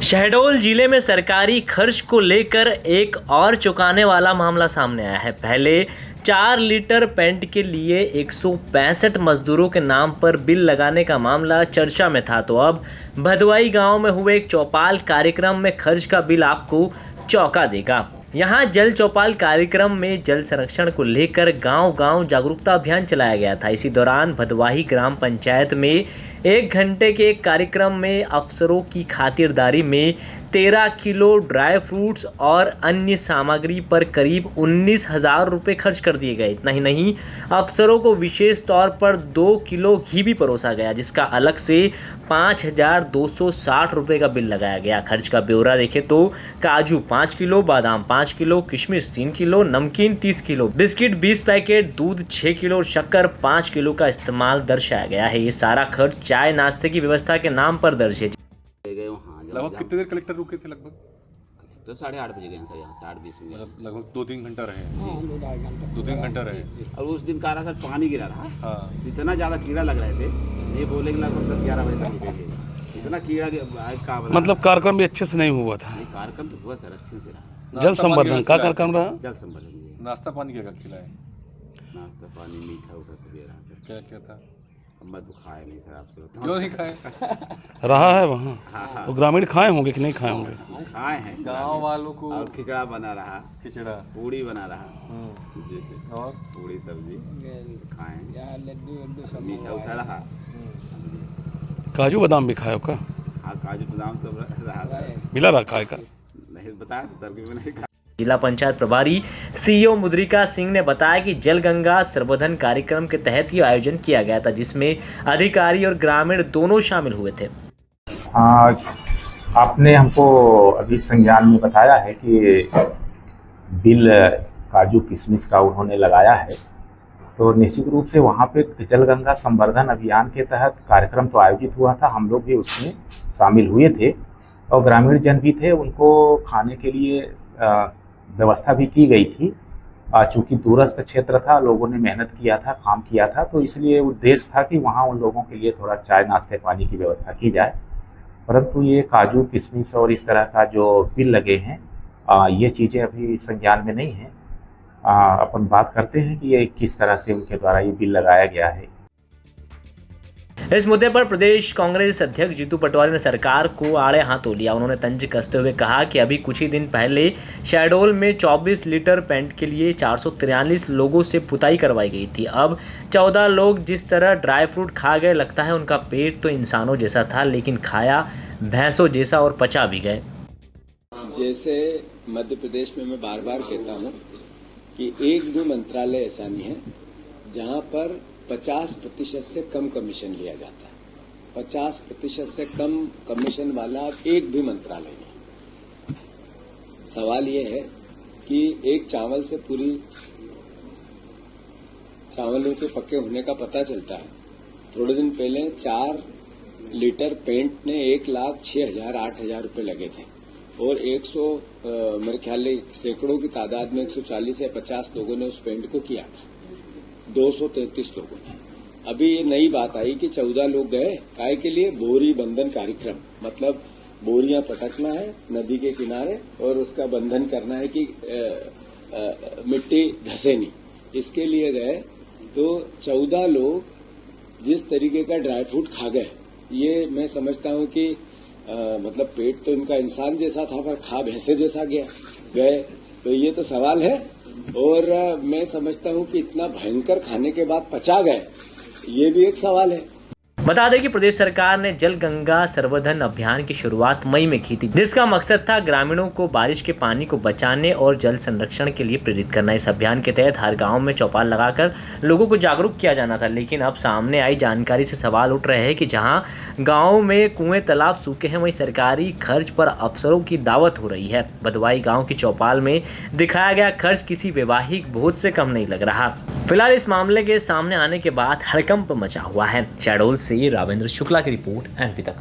शहडोल जिले में सरकारी खर्च को लेकर एक और चौंकाने वाला मामला सामने आया है। पहले 4 लीटर पेंट के लिए 165 मजदूरों के नाम पर बिल लगाने का मामला चर्चा में था, तो अब भदवाई गांव में हुए एक चौपाल कार्यक्रम में खर्च का बिल आपको चौंका देगा। यहाँ जल चौपाल कार्यक्रम में जल संरक्षण को लेकर गांव-गांव जागरूकता अभियान चलाया गया था। इसी दौरान भदवाही ग्राम पंचायत में 1 घंटे के कार्यक्रम में अफसरों की खातिरदारी में 13 किलो ड्राई फ्रूट्स और अन्य सामग्री पर करीब 19,000 रुपये खर्च कर दिए गए। इतना ही नहीं, अफसरों को विशेष तौर पर 2 किलो घी भी परोसा गया, जिसका अलग से 5,260 रुपये का बिल लगाया गया। खर्च का ब्यौरा देखें तो काजू 5 किलो, बादाम 5 किलो, किशमिश 3 किलो, नमकीन 30 किलो, बिस्किट 20 पैकेट, दूध 6 किलो और शक्कर 5 किलो का इस्तेमाल दर्शाया गया है। ये सारा खर्च चाय नाश्ते की व्यवस्था के नाम पर दर्ज है। लगभग कितने देर कलेक्टर रुके थे? लगभग तो 8:30 बजे गए सर, यहाँ से 8:20 में। मतलब लगभग 2-3 घंटा रहे। 2-3 घंटा रहे। और उस दिन कह रहा सर पानी गिरा रहा। हाँ। इतना ज़्यादा कीड़ा लग रहे थे, ये बोले कि लगभग 10-11 बजे तक रुकेंगे। इतना कीड़ा का मतलब कार्यक्रम भी अच्छे से नहीं हुआ था। कार्यक्रम तो हुआ सर, अच्छे से रहा। जल संवर्धन का कार्यक्रम रहा। जल संवर्धन। नाश्ता पानी क्या खिलाए? नाश्ता पानी मीठा उठा सब ये रहा सर। क्या क्या था? मैं तो खाए नहीं सर, आपसे क्यों नहीं खाए? रहा है वहाँ। हाँ। तो ग्रामीण खाए होंगे कि नहीं खाए होंगे? खाए हैं गांव वालों को। और खिचड़ा बना रहा, खिचड़ा पूड़ी बना रहा जी, और पूड़ी सब्जी खाए, लड्डू मीठा उठा रहा। काजू बादाम भी खाए का? हाँ, काजू बादाम तो रहा, मिला रहा खाए का? नहीं बताया तो सर कि मैं नहीं खा। जिला पंचायत प्रभारी सीईओ मुद्रिका सिंह ने बताया कि जल गंगा संवर्धन कार्यक्रम के तहत ये आयोजन किया गया था, जिसमें अधिकारी और ग्रामीण दोनों शामिल हुए थे। आपने हमको अभी संज्ञान में बताया है कि बिल काजू किशमिश का उन्होंने लगाया है, तो निश्चित रूप से वहाँ पे जल गंगा संवर्धन अभियान के तहत कार्यक्रम तो आयोजित हुआ था। हम लोग भी उसमें शामिल हुए थे और ग्रामीण जन भी थे। उनको खाने के लिए व्यवस्था भी की गई थी। चूँकि दूरस्थ क्षेत्र था, लोगों ने मेहनत किया था, काम किया था, तो इसलिए उद्देश्य था कि वहाँ उन लोगों के लिए थोड़ा चाय नाश्ते पानी की व्यवस्था की जाए। परंतु ये काजू किशमिश और इस तरह का जो बिल लगे हैं, ये चीज़ें अभी संज्ञान में नहीं हैं। अपन बात करते हैं कि ये किस तरह से उनके द्वारा ये बिल लगाया गया है। इस मुद्दे पर प्रदेश कांग्रेस अध्यक्ष जीतू पटवारी ने सरकार को आड़े हाथों लिया। उन्होंने तंज कसते हुए कहा कि अभी कुछ ही दिन पहले शहडोल में 24 लीटर पेंट के लिए 443 लोगों से पुताई करवाई गई थी। अब 14 लोग जिस तरह ड्राई फ्रूट खा गए, लगता है उनका पेट तो इंसानों जैसा था, लेकिन खाया भैंसों जैसा और पचा भी गए। जैसे मध्य प्रदेश में मैं बार बार कहता हूँ कि एक भी मंत्रालय ऐसा नहीं है जहाँ पर 50% से कम कमीशन लिया जाता है। 50% से कम कमीशन वाला एक भी मंत्रालय नहीं। सवाल ये है कि एक चावल से पूरी चावलों के पक्के होने का पता चलता है। थोड़े दिन पहले 4 लीटर पेंट ने 1,06,000-8,000 रुपये लगे थे और 100 मेरे ख्याल सैकड़ों की तादाद में 140 या 50 लोगों ने उस पेंट को किया था। 233 लोगों ने। अभी ये नई बात आई कि 14 लोग गए काय के लिए? बोरी बंधन कार्यक्रम, मतलब बोरियां पटकना है नदी के किनारे और उसका बंधन करना है कि मिट्टी धसे नहीं, इसके लिए गए। तो 14 लोग जिस तरीके का ड्राई फ्रूट खा गए, ये मैं समझता हूं कि मतलब पेट तो इनका इंसान जैसा था पर खा भैंसे जैसा गए। तो ये तो सवाल है। और मैं समझता हूं कि इतना भयंकर खाने के बाद पचा गए, ये भी एक सवाल है। बता दें कि प्रदेश सरकार ने जल गंगा संवर्धन अभियान की शुरुआत मई में की थी, जिसका मकसद था ग्रामीणों को बारिश के पानी को बचाने और जल संरक्षण के लिए प्रेरित करना। इस अभियान के तहत हर गांव में चौपाल लगाकर लोगों को जागरूक किया जाना था, लेकिन अब सामने आई जानकारी से सवाल उठ रहे हैं कि जहां गाँव में कुएं तालाब सूखे हैं, वहीं सरकारी खर्च पर अफसरों की दावत हो रही है। भदवाई गाँव की चौपाल में दिखाया गया खर्च किसी वैवाहिक भोज से कम नहीं लग रहा। फिलहाल इस मामले के सामने आने के बाद हड़कंप मचा हुआ है। शहडोल से रावेंद्र शुक्ला की रिपोर्ट एमपी तक।